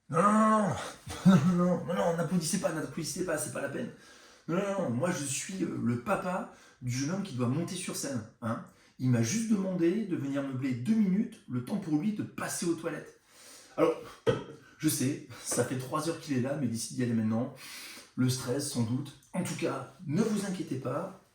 Non, non, non, non, non, non, non, n'applaudissez pas, c'est pas la peine. Non, non, non, moi je suis le papa du jeune homme qui doit monter sur scène. Hein. Il m'a juste demandé de venir meubler 2 minutes, le temps pour lui de passer aux toilettes. Alors, je sais, ça fait 3 heures qu'il est là, mais d'ici d'y aller maintenant, le stress sans doute. En tout cas, ne vous inquiétez pas,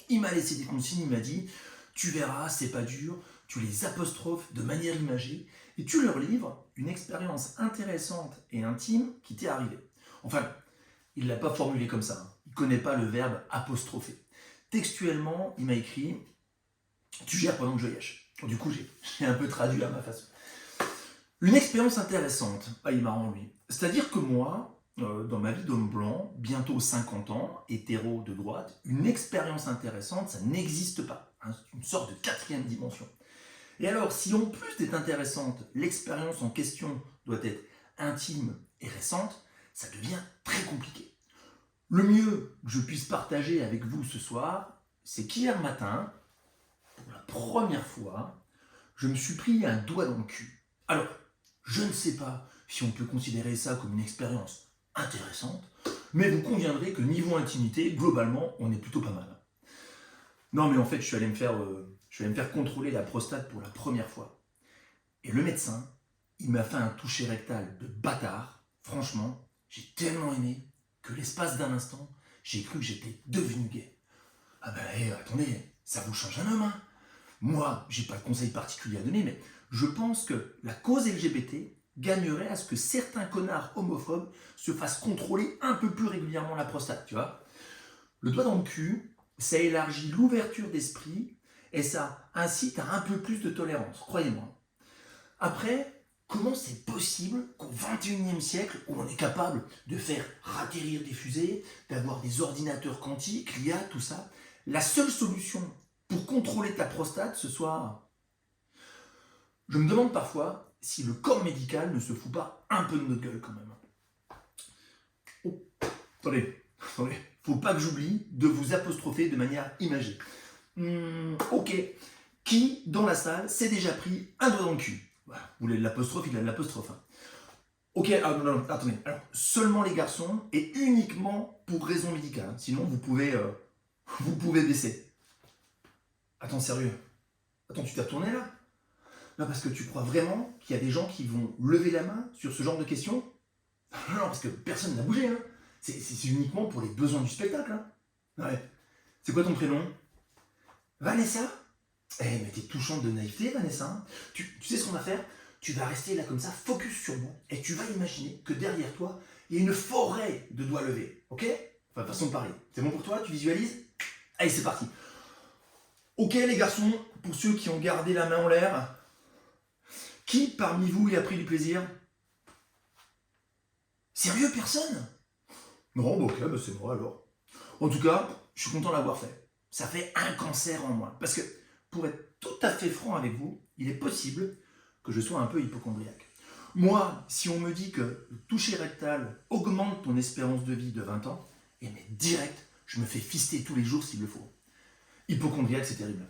il m'a laissé des consignes, il m'a dit, tu verras, c'est pas dur, tu les apostrophes de manière imagée, et tu leur livres une expérience intéressante et intime qui t'est arrivée. Enfin, il ne l'a pas formulé comme ça, hein. Il ne connaît pas le verbe apostropher. Textuellement, il m'a écrit, tu gères pendant que je yèche. Du coup, j'ai un peu traduit à ma façon. Une expérience intéressante, ah, il marrant lui. C'est-à-dire que moi, dans ma vie d'homme blanc, bientôt 50 ans, hétéro de droite, une expérience intéressante, ça n'existe pas. Hein, c'est une sorte de quatrième dimension. Et alors, si en plus d'être intéressante, l'expérience en question doit être intime et récente, ça devient très compliqué. Le mieux que je puisse partager avec vous ce soir, c'est qu'hier matin, pour la première fois, je me suis pris un doigt dans le cul. Alors, je ne sais pas si on peut considérer ça comme une expérience intéressante, mais vous conviendrez que niveau intimité, globalement, on est plutôt pas mal. Non, mais en fait, je suis allé me faire contrôler la prostate pour la première fois. Et le médecin, il m'a fait un toucher rectal de bâtard. Franchement, j'ai tellement aimé que l'espace d'un instant, j'ai cru que j'étais devenu gay. Ah ben, attendez, ça vous change un homme, hein. Moi, j'ai pas de conseil particulier à donner, mais je pense que la cause LGBT gagnerait à ce que certains connards homophobes se fassent contrôler un peu plus régulièrement la prostate, tu vois. Le doigt dans le cul, ça élargit l'ouverture d'esprit et ça incite à un peu plus de tolérance, croyez-moi. Après, comment c'est possible qu'au XXIe siècle, où on est capable de faire atterrir des fusées, d'avoir des ordinateurs quantiques, l'IA, tout ça, la seule solution pour contrôler ta prostate, ce soit... Je me demande parfois si le corps médical ne se fout pas un peu de notre gueule quand même. Oh, attendez, faut pas que j'oublie de vous apostropher de manière imagée. Ok, qui dans la salle s'est déjà pris un doigt dans le cul? Voilà. Vous voulez de l'apostrophe, il a de l'apostrophe. Hein. Ok, non, non, non, attendez. Alors, seulement les garçons et uniquement pour raison médicale. Hein. Sinon, vous pouvez baisser. Attends, sérieux. Attends, tu t'es retourné là? Non, parce que tu crois vraiment qu'il y a des gens qui vont lever la main sur ce genre de questions? Non, non, parce que personne n'a bougé. Hein. C'est uniquement pour les besoins du spectacle. Hein. Ouais. C'est quoi ton prénom? Vanessa? Eh, mais t'es touchante de naïveté, Vanessa. Hein. Tu sais ce qu'on va faire? Tu vas rester là comme ça, focus sur moi, et tu vas imaginer que derrière toi, il y a une forêt de doigts levés. Ok? Enfin, façon de parler. C'est bon pour toi? Tu visualises? Allez, c'est parti. Ok, les garçons, pour ceux qui ont gardé la main en l'air, qui parmi vous y a pris du plaisir? Sérieux, personne? Non, bah ok, bah c'est moi alors. En tout cas, je suis content d'avoir fait. Ça fait un cancer en moi. Parce que, pour être tout à fait franc avec vous, il est possible que je sois un peu hypocondriaque. Moi, si on me dit que le toucher rectal augmente ton espérance de vie de 20 ans, et mais direct, je me fais fister tous les jours s'il le faut. Hypocondriaque, c'est terrible.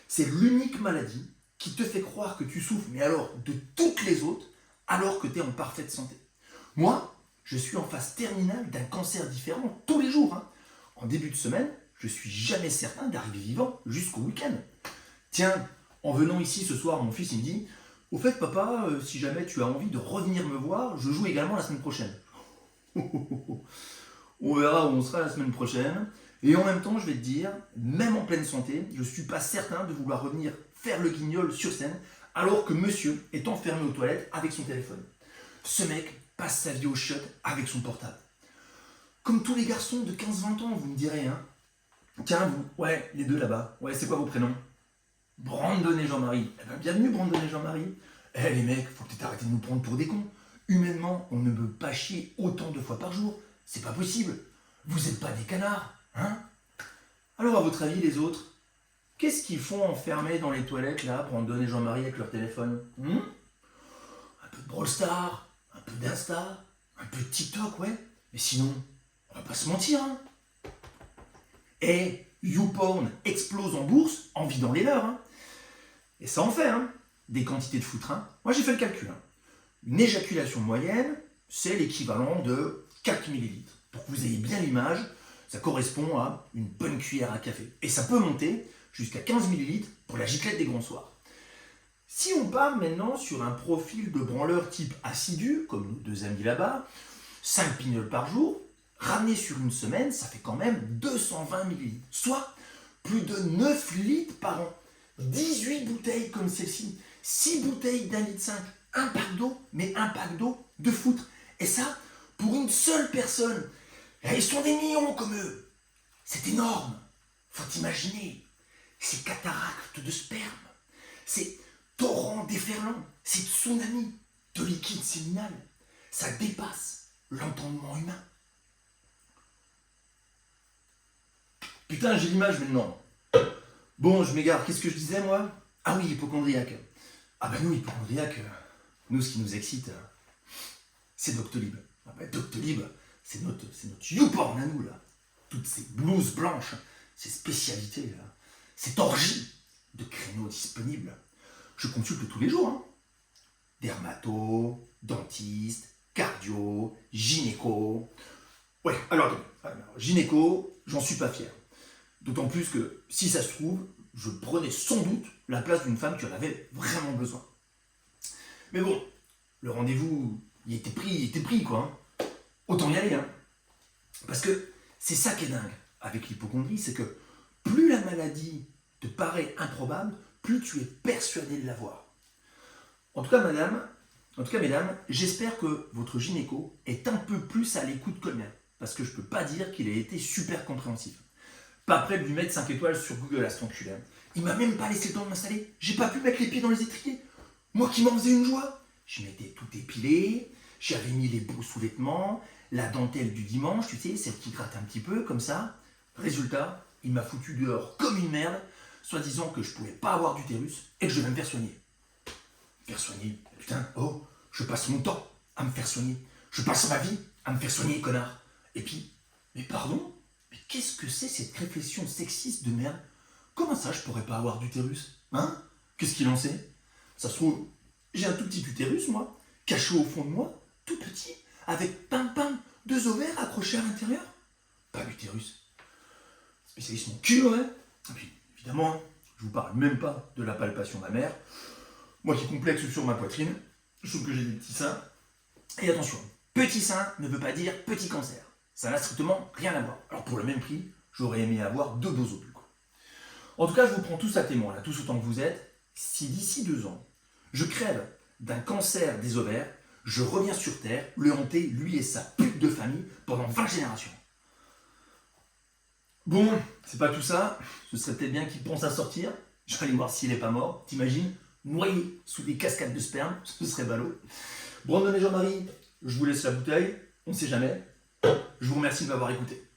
C'est l'unique maladie qui te fait croire que tu souffres, mais alors de toutes les autres, alors que tu es en parfaite santé. Moi, je suis en phase terminale d'un cancer différent tous les jours. Hein. En début de semaine, je suis jamais certain d'arriver vivant jusqu'au week-end. Tiens, en venant ici ce soir, mon fils il me dit, au fait papa, si jamais tu as envie de revenir me voir, je joue également la semaine prochaine. On verra où on sera la semaine prochaine. Et en même temps, je vais te dire, même en pleine santé, je ne suis pas certain de vouloir revenir faire le guignol sur scène alors que monsieur est enfermé aux toilettes avec son téléphone. Ce mec passe sa vie au shot avec son portable. Comme tous les garçons de 15-20 ans, vous me direz, hein. Tiens, vous, ouais, les deux là-bas. Ouais, c'est quoi vos prénoms? Brandon et Jean-Marie. Eh ben, bienvenue, Brandon et Jean-Marie. Eh les mecs, faut peut-être arrêter de nous prendre pour des cons. Humainement, on ne peut pas chier autant de fois par jour. C'est pas possible. Vous êtes pas des canards, hein? Alors, à votre avis, les autres, qu'est-ce qu'ils font enfermés dans les toilettes, là, Brandon et Jean-Marie avec leur téléphone? Un peu de Brawl Stars, un peu d'Insta, un peu de TikTok, ouais. Mais sinon, on va pas se mentir, hein. Et YouPorn explose en bourse en vidant les leurs, hein. Et ça en fait, hein, des quantités de foutre. Hein. Moi, j'ai fait le calcul. Hein. Une éjaculation moyenne, c'est l'équivalent de 4 millilitres. Pour que vous ayez bien l'image, ça correspond à une bonne cuillère à café. Et ça peut monter jusqu'à 15 millilitres pour la giclette des grands soirs. Si on part maintenant sur un profil de branleur type assidu, comme nos deux amis là-bas, 5 pignoles par jour, ramené sur une semaine, ça fait quand même 220 millilitres, soit plus de 9 litres par an. 18 bouteilles comme celle-ci, 6 bouteilles d'1,5 litre, un pack d'eau, mais un pack d'eau de foutre. Et ça, pour une seule personne. Et ils sont des millions comme eux. C'est énorme. Faut imaginer. Ces cataractes de sperme, ces torrents déferlants, ces tsunamis de liquide séminal, ça dépasse l'entendement humain. Putain, j'ai l'image maintenant. Bon, je m'égare. Qu'est-ce que je disais, moi? Ah oui, hypochondriaque. Ah bah nous, hypochondriaque, nous, ce qui nous excite, c'est Doctolib. Ah bah Doctolib, c'est notre YouPorn à nous, là. Toutes ces blouses blanches, ces spécialités, là. Cette orgie de créneaux disponibles. Je consulte tous les jours, hein. Dermato, dentiste, cardio, gynéco. Ouais, alors, gynéco, j'en suis pas fier. D'autant plus que, si ça se trouve, je prenais sans doute la place d'une femme qui en avait vraiment besoin. Mais bon, le rendez-vous, il était pris, quoi. Hein. Autant y aller, hein. Parce que c'est ça qui est dingue avec l'hypochondrie, c'est que plus la maladie te paraît improbable, plus tu es persuadé de l'avoir. En tout cas, mesdames, j'espère que votre gynéco est un peu plus à l'écoute que le mien, parce que je peux pas dire qu'il ait été super compréhensif. Pas prêt de lui mettre 5 étoiles sur Google à cet enculé. Il m'a même pas laissé le temps de m'installer. J'ai pas pu mettre les pieds dans les étriers. Moi qui m'en faisais une joie. Je m'étais tout épilé, j'avais mis les beaux sous-vêtements, la dentelle du dimanche, tu sais, celle qui gratte un petit peu, comme ça. Résultat, il m'a foutu dehors comme une merde, soi-disant que je pouvais pas avoir d'utérus et que je devais me faire soigner. Faire soigner? Putain, oh, je passe mon temps à me faire soigner. Je passe ma vie à me faire soigner, connard. Et puis, mais pardon? Mais qu'est-ce que c'est cette réflexion sexiste de merde? Comment ça, je pourrais pas avoir d'utérus? Hein? Qu'est-ce qu'il en sait? Ça se trouve, j'ai un tout petit utérus, moi, caché au fond de moi, tout petit, avec pim-pim, 2 ovaires accrochés à l'intérieur. Pas d'utérus. Spécialiste mon cul, ouais. Et puis, évidemment, je vous parle même pas de la palpation mammaire. Moi qui complexe sur ma poitrine, je trouve que j'ai des petits seins. Et attention, petit sein ne veut pas dire petit cancer. Ça n'a strictement rien à voir. Alors pour le même prix, j'aurais aimé avoir 2 beaux ovules. En tout cas, je vous prends tous à témoin, là, tous autant que vous êtes. Si d'ici 2 ans, je crève d'un cancer des ovaires, je reviens sur Terre, le hanter, lui et sa pute de famille, pendant 20 générations. Bon, c'est pas tout ça. Ce serait peut-être bien qu'il pense à sortir. Je vais aller voir s'il est pas mort. T'imagines? Noyé sous des cascades de sperme, ce serait ballot. Brandon et Jean-Marie, je vous laisse la bouteille. On sait jamais. Je vous remercie de m'avoir écouté.